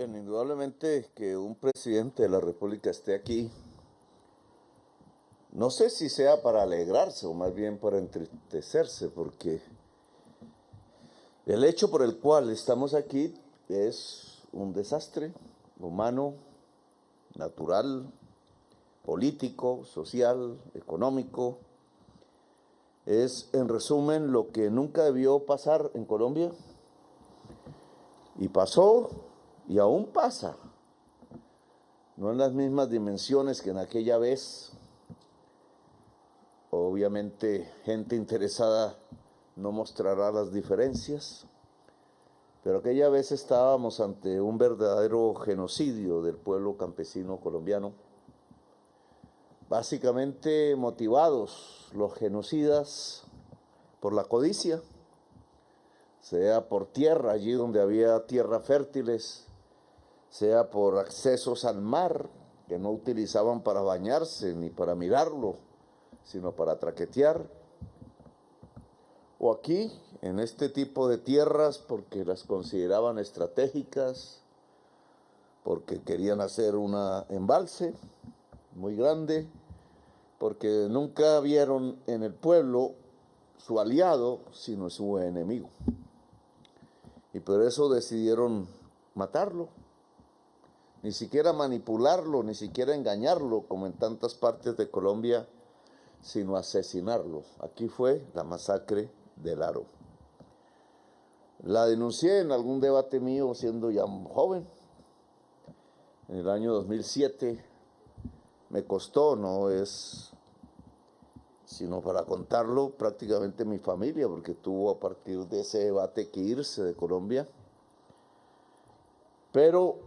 Bien, indudablemente que un presidente de la República esté aquí, no sé si sea para alegrarse o más bien para entristecerse, porque el hecho por el cual estamos aquí es un desastre humano, natural, político, social, económico. Es, en resumen, lo que nunca debió pasar en Colombia y pasó y aún pasa. No en las mismas dimensiones que en aquella vez. Obviamente, gente interesada no mostrará las diferencias, pero aquella vez estábamos ante un verdadero genocidio del pueblo campesino colombiano. Básicamente motivados los genocidas por la codicia, sea por tierra, allí donde había tierras fértiles, sea por accesos al mar, que no utilizaban para bañarse ni para mirarlo, sino para traquetear, o aquí, en este tipo de tierras, porque las consideraban estratégicas, porque querían hacer una embalse muy grande, porque nunca vieron en el pueblo su aliado, sino su enemigo. Y por eso decidieron matarlo, ni siquiera manipularlo, ni siquiera engañarlo, como en tantas partes de Colombia, sino asesinarlo. Aquí fue la masacre del Aro. La denuncié en algún debate mío siendo ya joven, en el año 2007. Me costó, no es sino para contarlo, prácticamente mi familia, porque tuvo a partir de ese debate que irse de Colombia. Pero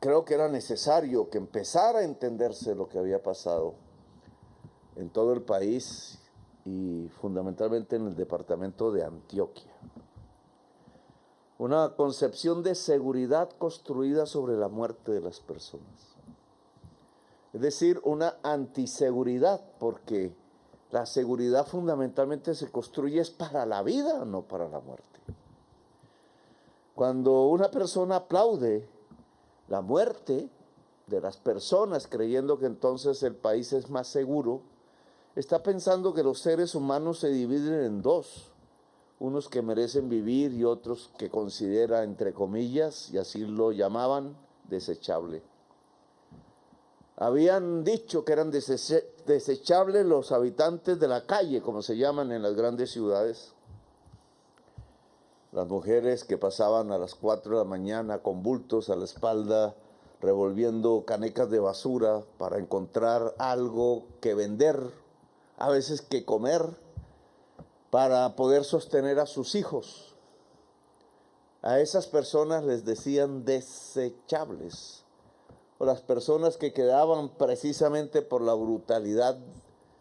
creo que era necesario que empezara a entenderse lo que había pasado en todo el país y fundamentalmente en el departamento de Antioquia. Una concepción de seguridad construida sobre la muerte de las personas. Es decir, una antiseguridad, porque la seguridad fundamentalmente se construye es para la vida, no para la muerte. Cuando una persona aplaude la muerte de las personas, creyendo que entonces el país es más seguro, está pensando que los seres humanos se dividen en dos, unos que merecen vivir y otros que considera, entre comillas, y así lo llamaban, desechable. Habían dicho que eran desechables los habitantes de la calle, como se llaman en las grandes ciudades. Las mujeres que pasaban a las 4 de la mañana con bultos a la espalda, revolviendo canecas de basura para encontrar algo que vender, a veces que comer, para poder sostener a sus hijos. A esas personas les decían desechables. O las personas que quedaban precisamente por la brutalidad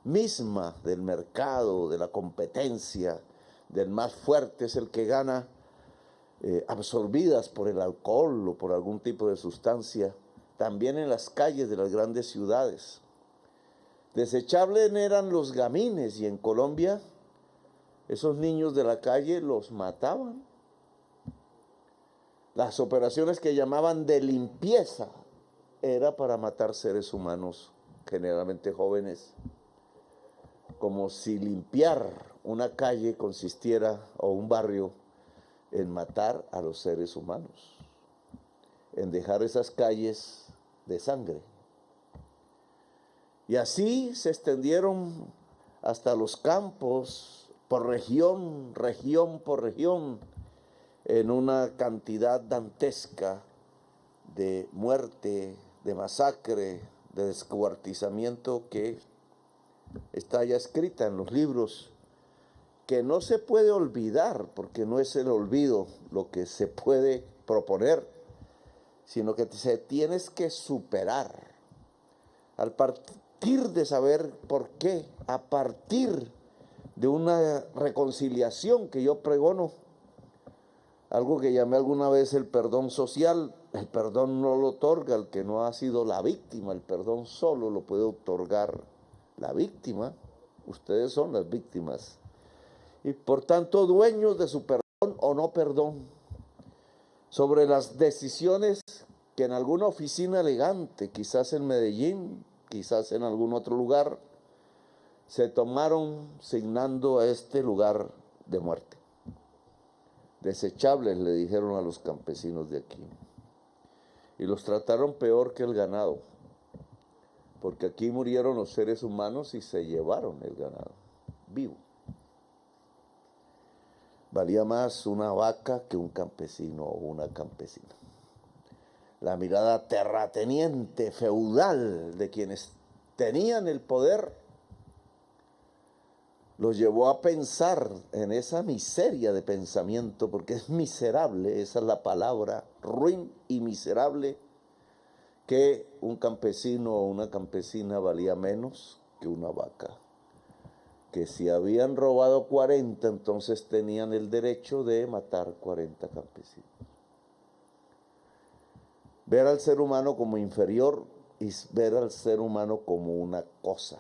misma del mercado, de la competencia, del más fuerte es el que gana, absorbidas por el alcohol o por algún tipo de sustancia, también en las calles de las grandes ciudades. Desechables eran los gamines, y en Colombia esos niños de la calle los mataban. Las operaciones que llamaban de limpieza era para matar seres humanos, generalmente jóvenes, como si limpiar una calle consistiera, o un barrio, en matar a los seres humanos, en dejar esas calles de sangre. Y así se extendieron hasta los campos, por región por región, en una cantidad dantesca de muerte, de masacre, de descuartizamiento que está ya escrita en los libros, que no se puede olvidar, porque no es el olvido lo que se puede proponer, sino que se tienes que superar. Al partir de saber por qué, a partir de una reconciliación que yo pregono, algo que llamé alguna vez el perdón social. El perdón no lo otorga el que no ha sido la víctima, el perdón solo lo puede otorgar la víctima. Ustedes son las víctimas y por tanto dueños de su perdón o no perdón. sobre las decisiones que en alguna oficina elegante, quizás en Medellín, quizás en algún otro lugar, se tomaron signando a este lugar de muerte. Desechables, le dijeron a los campesinos de aquí. Y los trataron peor que el ganado, porque aquí murieron los seres humanos y se llevaron el ganado vivo. Valía más una vaca que un campesino o una campesina. La mirada terrateniente, feudal de quienes tenían el poder los llevó a pensar en esa miseria de pensamiento, porque es miserable, esa es la palabra, ruin y miserable, que un campesino o una campesina valía menos que una vaca. Que si habían robado 40, entonces tenían el derecho de matar 40 campesinos. Ver al ser humano como inferior y ver al ser humano como una cosa.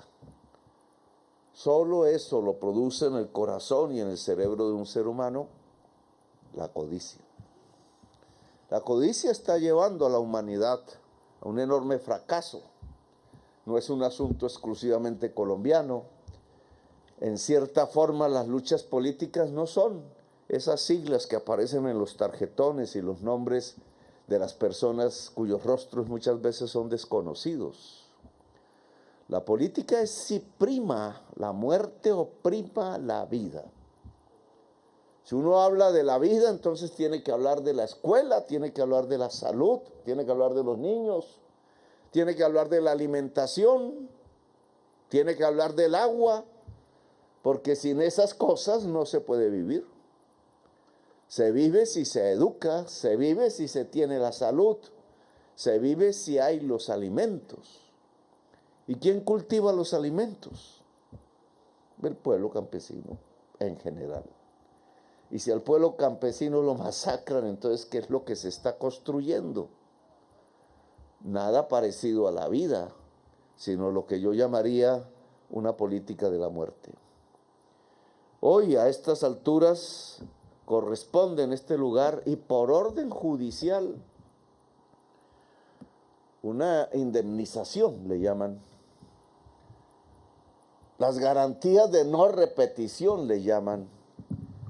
Solo eso lo produce en el corazón y en el cerebro de un ser humano la codicia. La codicia está llevando a la humanidad a un enorme fracaso. No es un asunto exclusivamente colombiano. En cierta forma, las luchas políticas no son esas siglas que aparecen en los tarjetones y los nombres de las personas cuyos rostros muchas veces son desconocidos. La política es si prima la muerte o prima la vida. Si uno habla de la vida, entonces tiene que hablar de la escuela, tiene que hablar de la salud, tiene que hablar de los niños, tiene que hablar de la alimentación, tiene que hablar del agua, porque sin esas cosas no se puede vivir. Se vive si se educa, se vive si se tiene la salud, se vive si hay los alimentos. ¿Y quién cultiva los alimentos? El pueblo campesino en general. Y si al pueblo campesino lo masacran, entonces ¿qué es lo que se está construyendo? Nada parecido a la vida, sino lo que yo llamaría una política de la muerte. Hoy, a estas alturas, corresponde en este lugar y por orden judicial una indemnización, le llaman. Las garantías de no repetición, le llaman.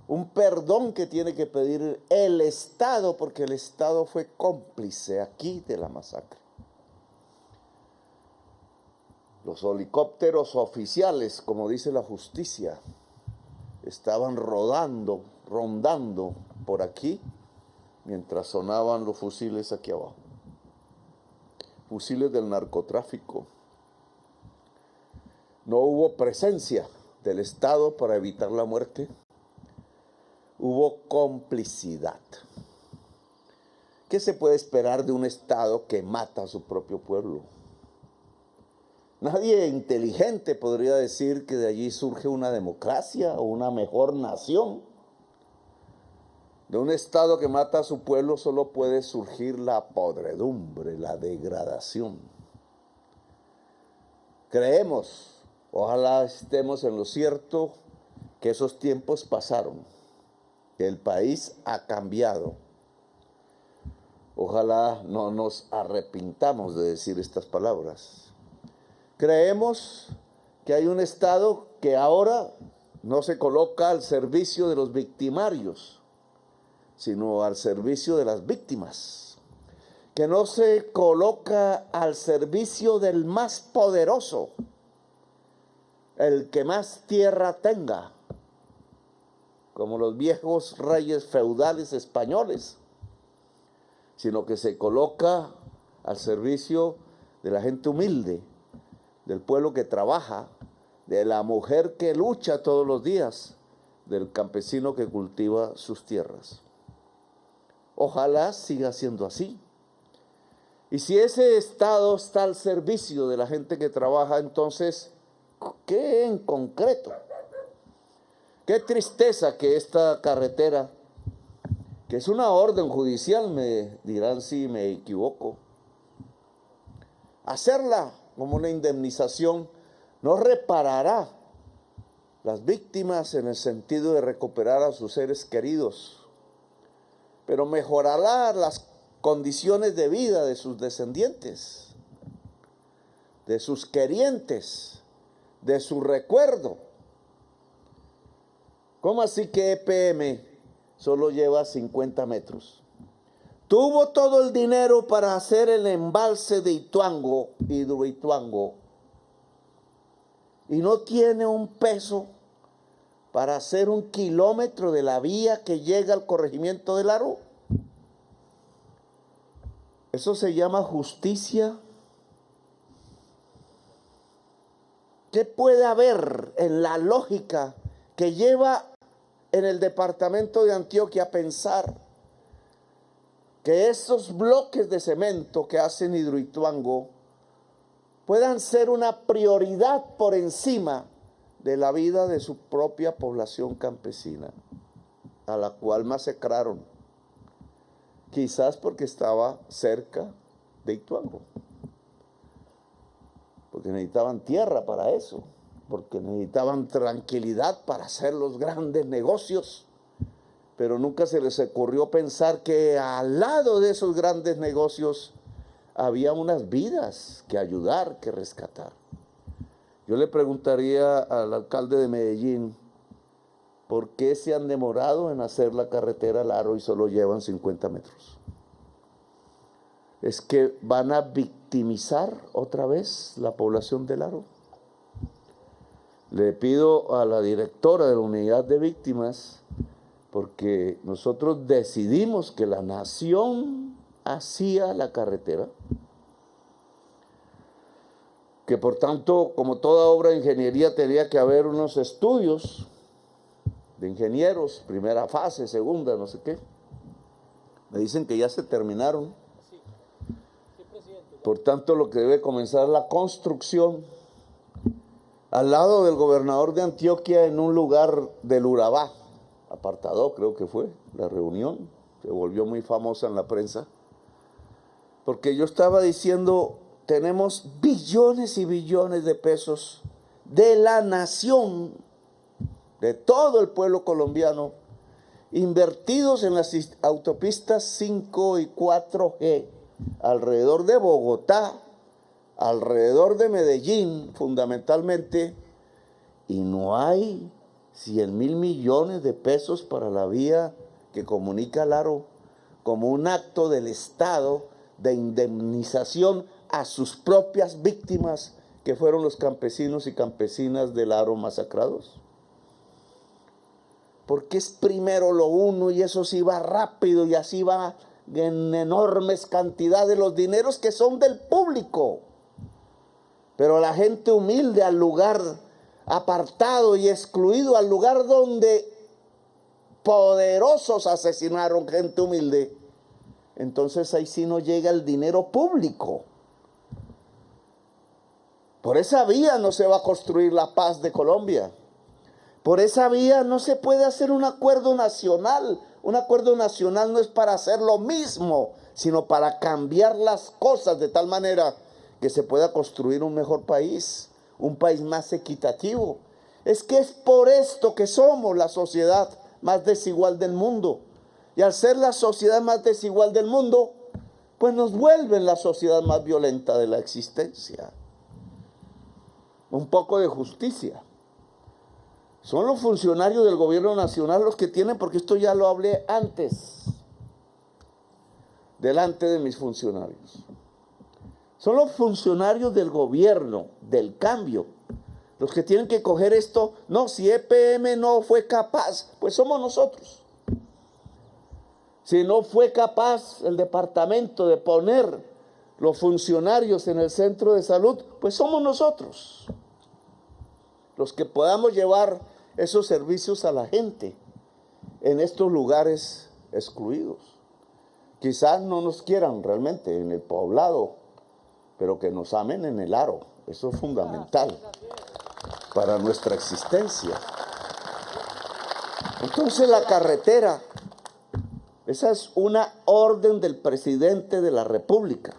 Un perdón que tiene que pedir el Estado, porque el Estado fue cómplice aquí de la masacre. Los helicópteros oficiales, como dice la justicia, estaban rondando por aquí, mientras sonaban los fusiles aquí abajo. Fusiles del narcotráfico. No hubo presencia del Estado para evitar la muerte. Hubo complicidad. ¿Qué se puede esperar de un Estado que mata a su propio pueblo? Nadie inteligente podría decir que de allí surge una democracia o una mejor nación. De un Estado que mata a su pueblo solo puede surgir la podredumbre, la degradación. Creemos, ojalá estemos en lo cierto, que esos tiempos pasaron, que el país ha cambiado. Ojalá no nos arrepintamos de decir estas palabras. Creemos que hay un Estado que ahora no se coloca al servicio de los victimarios, sino al servicio de las víctimas, que no se coloca al servicio del más poderoso, el que más tierra tenga, como los viejos reyes feudales españoles, sino que se coloca al servicio de la gente humilde, del pueblo que trabaja, de la mujer que lucha todos los días, del campesino que cultiva sus tierras. Ojalá siga siendo así. Y si ese Estado está al servicio de la gente que trabaja, entonces, ¿qué en concreto? Qué tristeza que esta carretera, que es una orden judicial, me dirán si me equivoco, hacerla como una indemnización no reparará las víctimas en el sentido de recuperar a sus seres queridos, pero mejorará las condiciones de vida de sus descendientes, de sus querientes, de su recuerdo. ¿Cómo así que EPM solo lleva 50 metros? Tuvo todo el dinero para hacer el embalse de Ituango, Hidroituango, y no tiene un peso para hacer 1 kilómetro de la vía que llega al corregimiento del Aro. Eso se llama justicia. ¿Qué puede haber en la lógica que lleva en el departamento de Antioquia a pensar que esos bloques de cemento que hacen Hidroituango puedan ser una prioridad por encima de la vida de su propia población campesina, a la cual masacraron, quizás porque estaba cerca de Ituango, porque necesitaban tierra para eso, porque necesitaban tranquilidad para hacer los grandes negocios, pero nunca se les ocurrió pensar que al lado de esos grandes negocios había unas vidas que ayudar, que rescatar. Yo le preguntaría al alcalde de Medellín, ¿por qué se han demorado en hacer la carretera al Aro y solo llevan 50 metros? ¿Es que van a victimizar otra vez la población del Aro? Le pido a la directora de la unidad de víctimas, porque nosotros decidimos que la nación hacía la carretera, que por tanto, como toda obra de ingeniería, tenía que haber unos estudios de ingenieros, primera fase, segunda, no sé qué. Me dicen que ya se terminaron. Por tanto, lo que debe comenzar es la construcción al lado del gobernador de Antioquia, en un lugar del Urabá, apartado creo que fue la reunión, se volvió muy famosa en la prensa, porque yo estaba diciendo, tenemos billones y billones de pesos de la nación, de todo el pueblo colombiano, invertidos en las autopistas 5 y 4G, alrededor de Bogotá, alrededor de Medellín fundamentalmente, y no hay 100.000 millones de pesos para la vía que comunica al Aro, como un acto del Estado de indemnización a sus propias víctimas, que fueron los campesinos y campesinas del Aro masacrados. Porque es primero lo uno y eso sí va rápido y así va en enormes cantidades los dineros que son del público. Pero la gente humilde, al lugar apartado y excluido, al lugar donde poderosos asesinaron gente humilde, entonces ahí sí no llega el dinero público. Por esa vía no se va a construir la paz de Colombia. Por esa vía no se puede hacer un acuerdo nacional. Un acuerdo nacional no es para hacer lo mismo, sino para cambiar las cosas de tal manera que se pueda construir un mejor país, un país más equitativo. Es que es por esto que somos la sociedad más desigual del mundo. Y al ser la sociedad más desigual del mundo, pues nos vuelven la sociedad más violenta de la existencia. Un poco de justicia. Son los funcionarios del gobierno nacional los que tienen, porque esto ya lo hablé antes, delante de mis funcionarios. Son los funcionarios del gobierno, del cambio, los que tienen que coger esto. No, si EPM no fue capaz, pues somos nosotros. Si no fue capaz el departamento de poner los funcionarios en el centro de salud, pues somos nosotros los que podamos llevar esos servicios a la gente en estos lugares excluidos. Quizás no nos quieran realmente en el poblado, pero que nos amen en el Aro. Eso es fundamental para nuestra existencia. Entonces la carretera, esa es una orden del presidente de la República.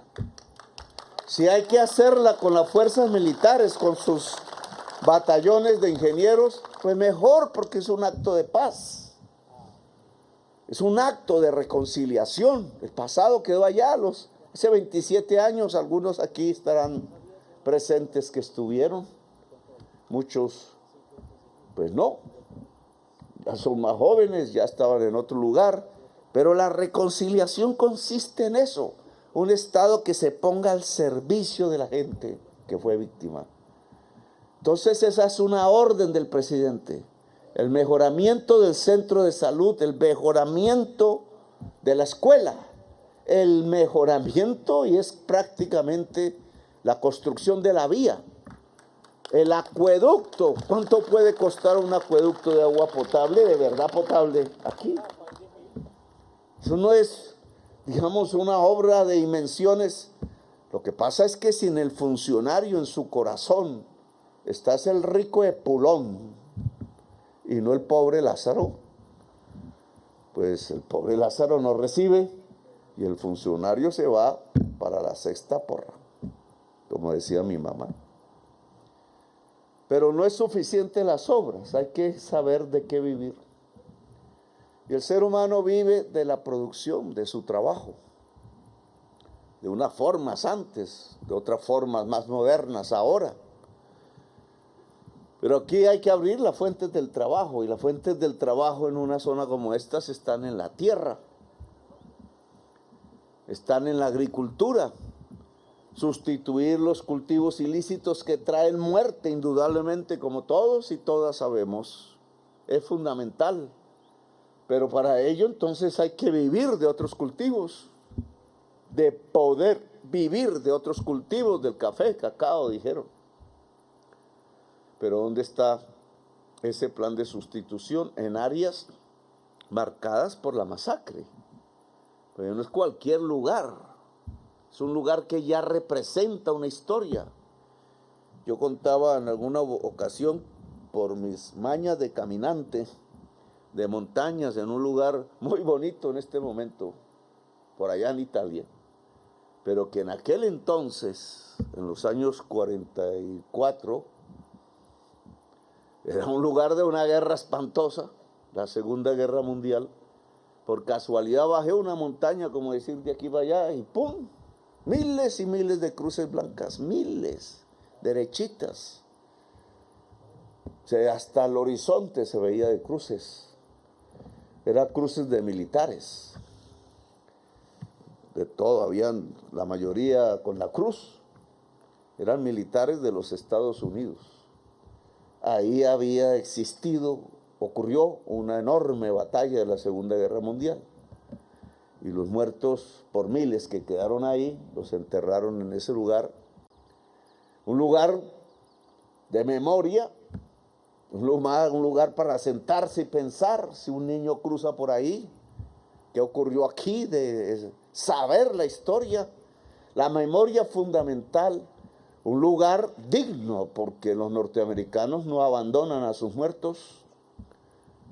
Si hay que hacerla con las fuerzas militares, con sus batallones de ingenieros, pues mejor, porque es un acto de paz. Es un acto de reconciliación. El pasado quedó allá. Hace 27 años, algunos aquí estarán presentes que estuvieron. Muchos, pues no. Ya son más jóvenes, ya estaban en otro lugar. Pero la reconciliación consiste en eso. Un Estado que se ponga al servicio de la gente que fue víctima. Entonces esa es una orden del presidente. El mejoramiento del centro de salud, el mejoramiento de la escuela, el mejoramiento, y es prácticamente la construcción de la vía, el acueducto. ¿Cuánto puede costar un acueducto de agua potable, de verdad potable, aquí? Eso no es, digamos, una obra de dimensiones. Lo que pasa es que sin el funcionario en su corazón, estás el rico Epulón y no el pobre Lázaro, pues el pobre Lázaro no recibe y el funcionario se va para la sexta porra, como decía mi mamá. Pero no es suficiente las obras, hay que saber de qué vivir. Y el ser humano vive de la producción, de su trabajo, de unas formas antes, de otras formas más modernas ahora. Pero aquí hay que abrir las fuentes del trabajo, y las fuentes del trabajo en una zona como estas están en la tierra, están en la agricultura. Sustituir los cultivos ilícitos que traen muerte, indudablemente, como todos y todas sabemos, es fundamental. Pero para ello entonces hay que vivir de otros cultivos, de poder vivir de otros cultivos, del café, cacao, dijeron. Pero ¿dónde está ese plan de sustitución en áreas marcadas por la masacre? Pero no es cualquier lugar, es un lugar que ya representa una historia. Yo contaba en alguna ocasión, por mis mañas de caminante, de montañas, en un lugar muy bonito en este momento, por allá en Italia, pero que en aquel entonces, en los años 44, era un lugar de una guerra espantosa, la Segunda Guerra Mundial. Por casualidad bajé una montaña, como decir, de aquí para allá, y ¡pum! Miles y miles de cruces blancas, miles, derechitas. O sea, hasta el horizonte se veía de cruces. Eran cruces de militares. De todo, habían la mayoría con la cruz. Eran militares de los Estados Unidos. Ahí había existido, ocurrió una enorme batalla de la Segunda Guerra Mundial. Y los muertos por miles que quedaron ahí, los enterraron en ese lugar. Un lugar de memoria, un lugar para sentarse y pensar. Si un niño cruza por ahí, ¿qué ocurrió aquí? De saber la historia, la memoria fundamental. Un lugar digno, porque los norteamericanos no abandonan a sus muertos.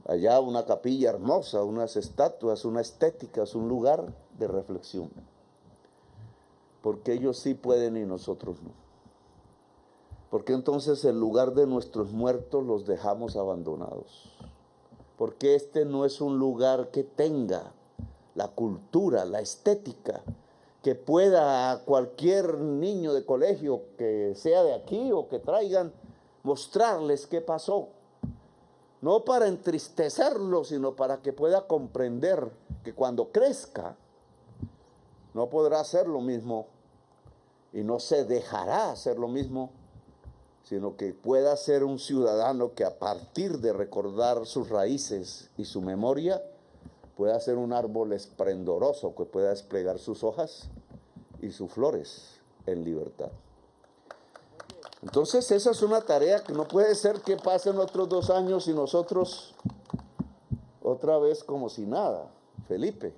Allá una capilla hermosa, unas estatuas, una estética, es un lugar de reflexión. Porque ellos sí pueden y nosotros no. Porque entonces el lugar de nuestros muertos los dejamos abandonados. Porque este no es un lugar que tenga la cultura, la estética, que pueda a cualquier niño de colegio que sea de aquí o que traigan, mostrarles qué pasó. No para entristecerlo, sino para que pueda comprender que cuando crezca no podrá hacer lo mismo y no se dejará hacer lo mismo, sino que pueda ser un ciudadano que a partir de recordar sus raíces y su memoria, pueda ser un árbol esplendoroso que pueda desplegar sus hojas y sus flores en libertad. Entonces esa es una tarea que no puede ser que pasen otros 2 años y nosotros otra vez como si nada. Felipe,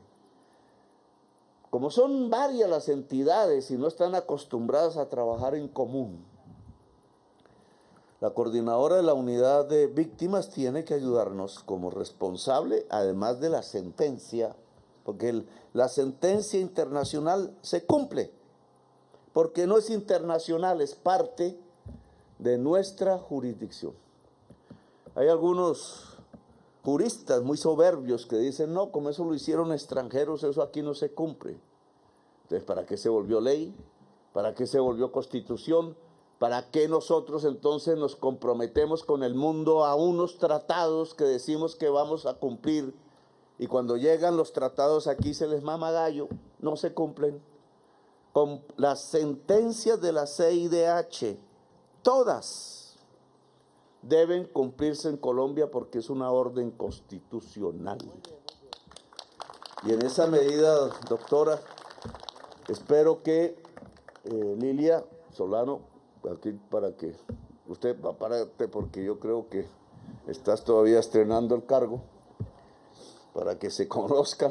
como son varias las entidades y no están acostumbradas a trabajar en común, la coordinadora de la unidad de víctimas tiene que ayudarnos como responsable, además de la sentencia, porque la sentencia internacional se cumple, porque no es internacional, es parte de nuestra jurisdicción. Hay algunos juristas muy soberbios que dicen, no, como eso lo hicieron extranjeros, eso aquí no se cumple. Entonces, ¿para qué se volvió ley? ¿Para qué se volvió constitución? ¿Para qué nosotros entonces nos comprometemos con el mundo a unos tratados que decimos que vamos a cumplir y cuando llegan los tratados aquí se les mama gallo, no se cumplen? Con las sentencias de la CIDH, todas deben cumplirse en Colombia porque es una orden constitucional. Y en esa medida, doctora, espero que Lilia Solano, aquí para que usted va párate porque yo creo que estás todavía estrenando el cargo, para que se conozca.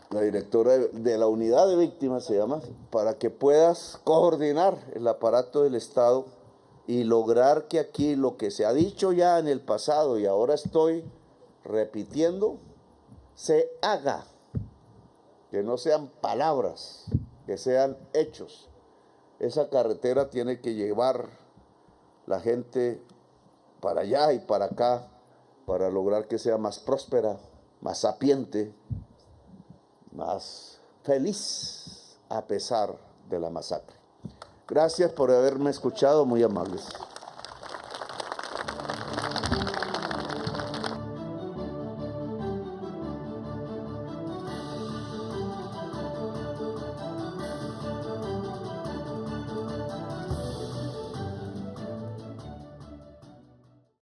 La directora de la unidad de víctimas se llama, para que puedas coordinar el aparato del Estado y lograr que aquí lo que se ha dicho ya en el pasado y ahora estoy repitiendo, se haga. Que no sean palabras, que sean hechos. Esa carretera tiene que llevar la gente para allá y para acá para lograr que sea más próspera, más sapiente, más feliz a pesar de la masacre. Gracias por haberme escuchado, muy amables.